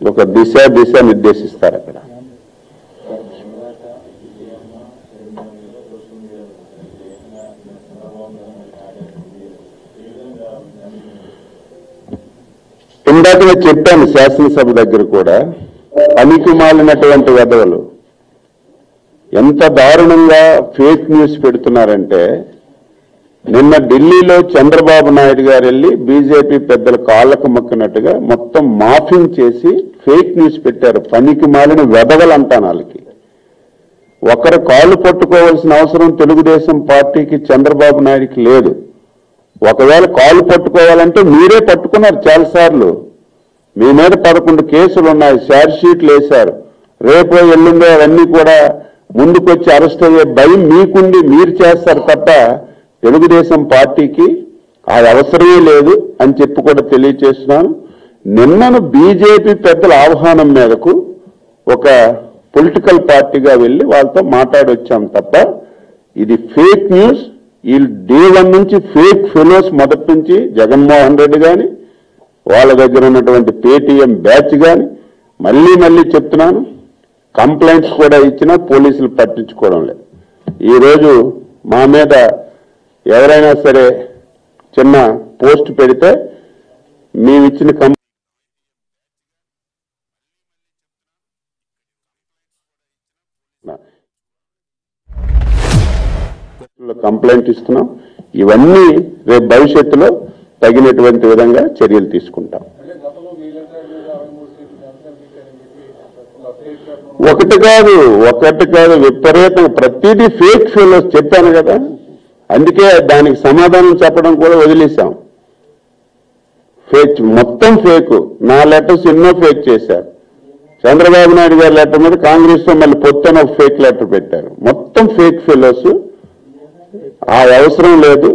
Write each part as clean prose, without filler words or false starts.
ఒక దిశ నిర్దేశిస్తారు అక్కడ. ఇందాక నేను చెప్పాను శాసనసభ దగ్గర కూడా, పనికి మాలినటువంటి వెధవలు ఎంత దారుణంగా ఫేక్ న్యూస్ పెడుతున్నారంటే, నిన్న ఢిల్లీలో చంద్రబాబు నాయుడు గారు వెళ్ళి బీజేపీ పెద్దల కాళ్లకు మొక్కినట్టుగా మొత్తం మాఫింగ్ చేసి ఫేక్ న్యూస్ పెట్టారు. పనికి మాలిన వెధవలు అంటాను వాళ్ళకి. ఒకరు కాళ్ళు పట్టుకోవాల్సిన అవసరం తెలుగుదేశం పార్టీకి చంద్రబాబు నాయుడికి లేదు. ఒకవేళ కాళ్ళు పట్టుకోవాలంటే మీరే పట్టుకున్నారు చాలాసార్లు. మీ మీద 11 కేసులు ఉన్నాయి, ఛార్జ్ షీట్లు వేశారు. రేపో ఎల్లుండో అవన్నీ కూడా ముందుకొచ్చి అరెస్ట్ అయ్యే భయం మీకుండి మీరు చేస్తారు తప్ప తెలుగుదేశం పార్టీకి అది అవసరమే లేదు అని చెప్పి కూడా తెలియచేస్తున్నాను. నిన్నను బీజేపీ పెద్దల ఆహ్వానం మేరకు ఒక పొలిటికల్ పార్టీగా వెళ్ళి వాళ్ళతో మాట్లాడొచ్చాం తప్ప ఇది ఫేక్ న్యూస్. వీళ్ళు డే 1 నుంచి ఫేక్ ఫెలోస్ మొదటి నుంచి జగన్మోహన్ రెడ్డి కానీ వాళ్ళ దగ్గర ఉన్నటువంటి పేటీఎం బ్యాచ్ కానీ మళ్ళీ చెప్తున్నాను, కంప్లైంట్స్ కూడా ఇచ్చినా పోలీసులు పట్టించుకోవడం లేదు. ఈరోజు మా మీద ఎవరైనా సరే చిన్న పోస్ట్ పెడితే మేమిచ్చిన కంప్లైంట్ ఇస్తున్నాం. ఇవన్నీ రేపు భవిష్యత్తులో తగినటువంటి విధంగా చర్యలు తీసుకుంటాం. ఒకటి కాదు విపరీతంగా ప్రతిదీ ఫేక్ ఫెలోస్ చెప్పాను కదా, అందుకే దానికి సమాధానం చెప్పడం కూడా వదిలేశాం. ఫేక్ మొత్తం ఫేక్. నా లెటర్స్ ఎన్నో ఫేక్ చేశారు. చంద్రబాబు నాయుడు గారి లెటర్ మీద కాంగ్రెస్ తో మళ్ళీ పొత్తున ఒక ఫేక్ లెటర్ పెట్టారు. మొత్తం ఫేక్ ఫెలోస్. ఆ అవసరం లేదు.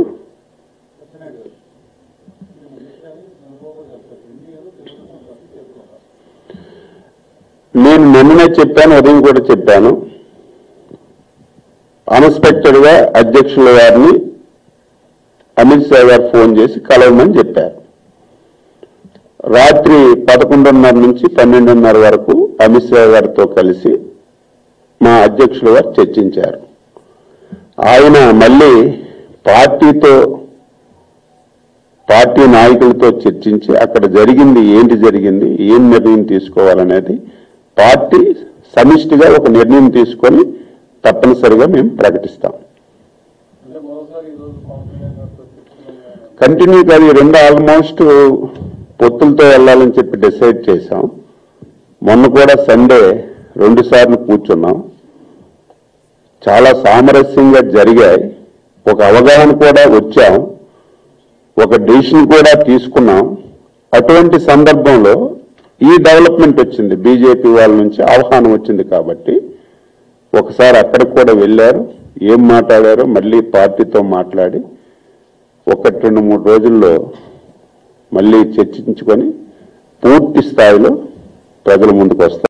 నేను నిన్ననే చెప్పాను, ఉదయం కూడా చెప్పాను. అన్ఎక్స్పెక్టెడ్ గా అధ్యక్షుల గారిని అమిత్ షా గారు ఫోన్ చేసి కలవమని చెప్పారు. రాత్రి 11:30 నుంచి 12:30 వరకు అమిత్ షా గారితో కలిసి మా అధ్యక్షుల గారు చర్చించారు. ఆయన మళ్ళీ పార్టీ నాయకులతో చర్చించి అక్కడ ఏంటి జరిగింది, ఏం నిర్ణయం తీసుకోవాలనేది పార్టీ సమిష్టిగా ఒక నిర్ణయం తీసుకొని తప్పనిసరిగా మేము ప్రకటిస్తాం. కంటిన్యూ కాదు, ఈ రెండు ఆల్మోస్ట్ పొత్తులతో వెళ్లాలని చెప్పి డిసైడ్ చేశాం. మొన్న కూడా సండే 2 సార్లు కూర్చున్నాం. చాలా సామరస్యంగా జరిగాయి. ఒక అవగాహన కూడా వచ్చాం, ఒక డెసిషన్ కూడా తీసుకున్నాం. అటువంటి సందర్భంలో ఈ డెవలప్మెంట్ వచ్చింది, బీజేపీ వాళ్ళ నుంచి ఆహ్వానం వచ్చింది కాబట్టి ఒకసారి అక్కడికి కూడా వెళ్ళారు. ఏం మాట్లాడారో మళ్ళీ పార్టీతో మాట్లాడి 1-2-3 రోజుల్లో మళ్ళీ చర్చించుకొని పూర్తి స్థాయిలో ప్రజల ముందుకు వస్తారు.